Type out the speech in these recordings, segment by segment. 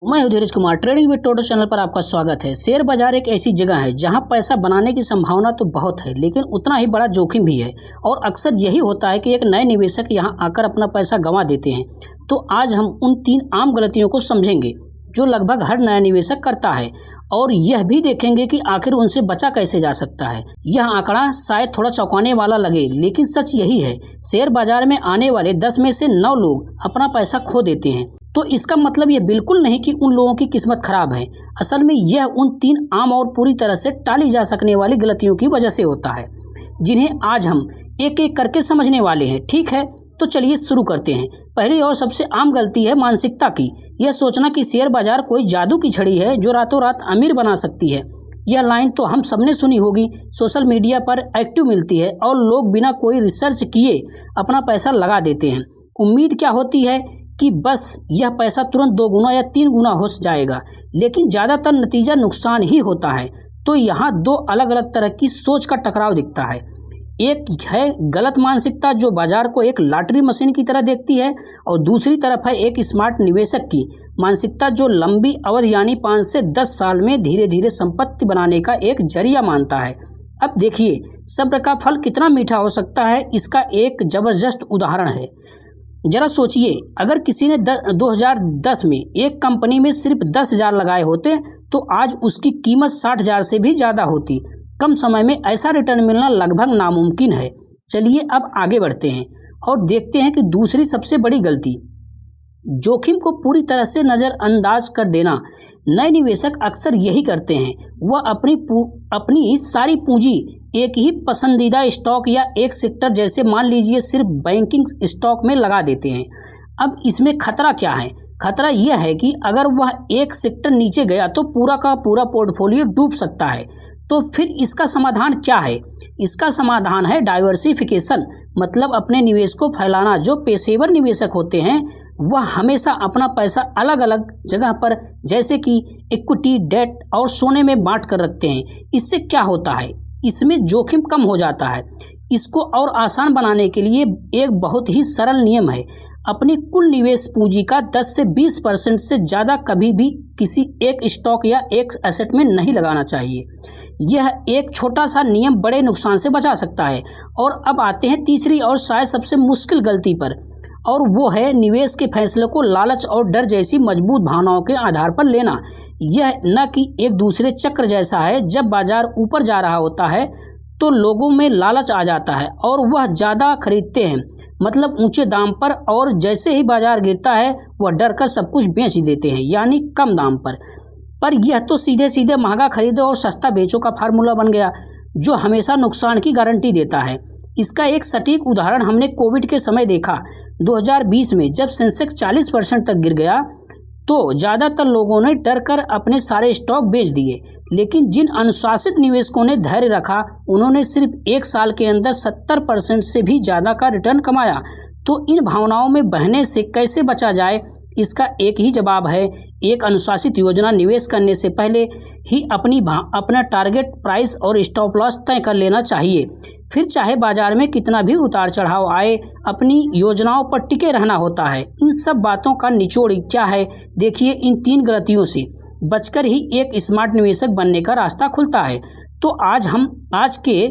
मैं हूं Dheeraj Kumar. Trading with Toto channel पर आपका स्वागत है। शेयर बाजार एक ऐसी जगह है जहां पैसा बनाने की संभावना तो बहुत है, लेकिन उतना ही बड़ा जोखिम भी है। और अक्सर यही होता है कि एक नए निवेशक यहां आकर अपना पैसा गंवा देते हैं। तो आज हम उन 3 आम गलतियों को समझेंगे जो लगभग हर नया निवेशक करता है, और यह भी देखेंगे कि आखिर उनसे बचा कैसे जा सकता है। यह आंकड़ा शायद थोड़ा चौंकाने वाला लगे, लेकिन सच यही है। शेयर बाजार में आने वाले 10 में से 9 लोग अपना पैसा खो देते हैं। तो इसका मतलब यह बिल्कुल नहीं कि उन लोगों की किस्मत खराब है। असल में यह उन 3 आम और पूरी तरह से टाली जा सकने वाली गलतियों की वजह से होता है, जिन्हें आज हम एक एक करके समझने वाले हैं। ठीक है, तो चलिए शुरू करते हैं। पहली और सबसे आम गलती है मानसिकता की। यह सोचना कि शेयर बाजार कोई जादू की छड़ी है जो रातों रात अमीर बना सकती है। यह लाइन तो हम सबने सुनी होगी, सोशल मीडिया पर एक्टिव मिलती है, और लोग बिना कोई रिसर्च किए अपना पैसा लगा देते हैं। उम्मीद क्या होती है कि बस यह पैसा तुरंत 2 गुना या 3 गुना हो जाएगा, लेकिन ज़्यादातर नतीजा नुकसान ही होता है। तो यहाँ 2 अलग अलग तरह की सोच का टकराव दिखता है। एक है गलत मानसिकता जो बाजार को एक लॉटरी मशीन की तरह देखती है, और दूसरी तरफ है एक स्मार्ट निवेशक की मानसिकता जो लंबी अवधि यानी 5 से 10 साल में धीरे धीरे संपत्ति बनाने का एक जरिया मानता है। अब देखिए, सब्र का फल कितना मीठा हो सकता है, इसका एक जबरदस्त उदाहरण है। जरा सोचिए, अगर किसी ने 2010 में एक कंपनी में सिर्फ 10,000 लगाए होते तो आज उसकी कीमत 60,000 से भी ज़्यादा होती। कम समय में ऐसा रिटर्न मिलना लगभग नामुमकिन है। चलिए अब आगे बढ़ते हैं और देखते हैं कि दूसरी सबसे बड़ी गलती, जोखिम को पूरी तरह से नज़रअंदाज कर देना। नए निवेशक अक्सर यही करते हैं। वह अपनी सारी पूंजी एक ही पसंदीदा स्टॉक या एक सेक्टर, जैसे मान लीजिए सिर्फ बैंकिंग स्टॉक में लगा देते हैं। अब इसमें खतरा क्या है? खतरा यह है कि अगर वह एक सेक्टर नीचे गया तो पूरा का पूरा पोर्टफोलियो डूब सकता है। तो फिर इसका समाधान क्या है? इसका समाधान है डाइवर्सिफिकेशन, मतलब अपने निवेश को फैलाना। जो पेशेवर निवेशक होते हैं वह हमेशा अपना पैसा अलग अलग जगह पर, जैसे कि इक्विटी, डेट और सोने में बांट कर रखते हैं। इससे क्या होता है? इसमें जोखिम कम हो जाता है। इसको और आसान बनाने के लिए एक बहुत ही सरल नियम है। अपनी कुल निवेश पूंजी का 10 से 20% से ज़्यादा कभी भी किसी एक स्टॉक या एक एसेट में नहीं लगाना चाहिए। यह एक छोटा सा नियम बड़े नुकसान से बचा सकता है। और अब आते हैं तीसरी और शायद सबसे मुश्किल गलती पर, और वो है निवेश के फैसले को लालच और डर जैसी मजबूत भावनाओं के आधार पर लेना। यह न कि एक दूसरे चक्र जैसा है। जब बाजार ऊपर जा रहा होता है तो लोगों में लालच आ जाता है और वह ज़्यादा खरीदते हैं, मतलब ऊंचे दाम पर, और जैसे ही बाजार गिरता है वह डर कर सब कुछ बेच देते हैं, यानी कम दाम पर यह तो सीधे सीधे महंगा खरीदो और सस्ता बेचो का फार्मूला बन गया, जो हमेशा नुकसान की गारंटी देता है। इसका एक सटीक उदाहरण हमने कोविड के समय देखा। 2020 में जब सेंसेक्स 40% तक गिर गया तो ज़्यादातर लोगों ने डर कर अपने सारे स्टॉक बेच दिए, लेकिन जिन अनुशासित निवेशकों ने धैर्य रखा उन्होंने सिर्फ 1 साल के अंदर 70% से भी ज़्यादा का रिटर्न कमाया। तो इन भावनाओं में बहने से कैसे बचा जाए? इसका एक ही जवाब है, एक अनुशासित योजना। निवेश करने से पहले ही अपना टारगेट प्राइस और स्टॉप लॉस तय कर लेना चाहिए। फिर चाहे बाजार में कितना भी उतार चढ़ाव आए, अपनी योजनाओं पर टिके रहना होता है। इन सब बातों का निचोड़ क्या है? देखिए, इन 3 गलतियों से बचकर ही एक स्मार्ट निवेशक बनने का रास्ता खुलता है। तो आज के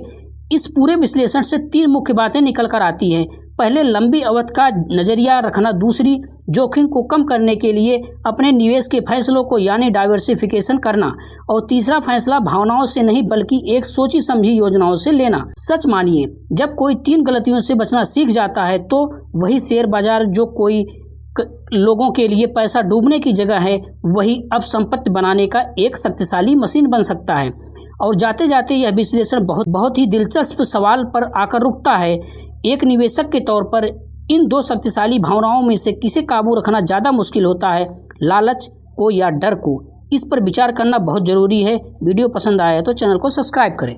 इस पूरे विश्लेषण से 3 मुख्य बातें निकल कर आती हैं। पहले, लंबी अवधि का नज़रिया रखना। दूसरी, जोखिम को कम करने के लिए अपने निवेश के फैसलों को यानी डाइवर्सिफिकेशन करना। और तीसरा, फैसला भावनाओं से नहीं बल्कि एक सोची समझी योजनाओं से लेना। सच मानिए, जब कोई 3 गलतियों से बचना सीख जाता है तो वही शेयर बाजार जो कोई लोगों के लिए पैसा डूबने की जगह है, वही अब संपत्ति बनाने का एक शक्तिशाली मशीन बन सकता है। और जाते जाते यह विश्लेषण बहुत ही दिलचस्प सवाल पर आकर रुकता है। एक निवेशक के तौर पर इन 2 शक्तिशाली भावनाओं में से किसे काबू रखना ज़्यादा मुश्किल होता है, लालच को या डर को? इस पर विचार करना बहुत ज़रूरी है। वीडियो पसंद आया तो चैनल को सब्सक्राइब करें।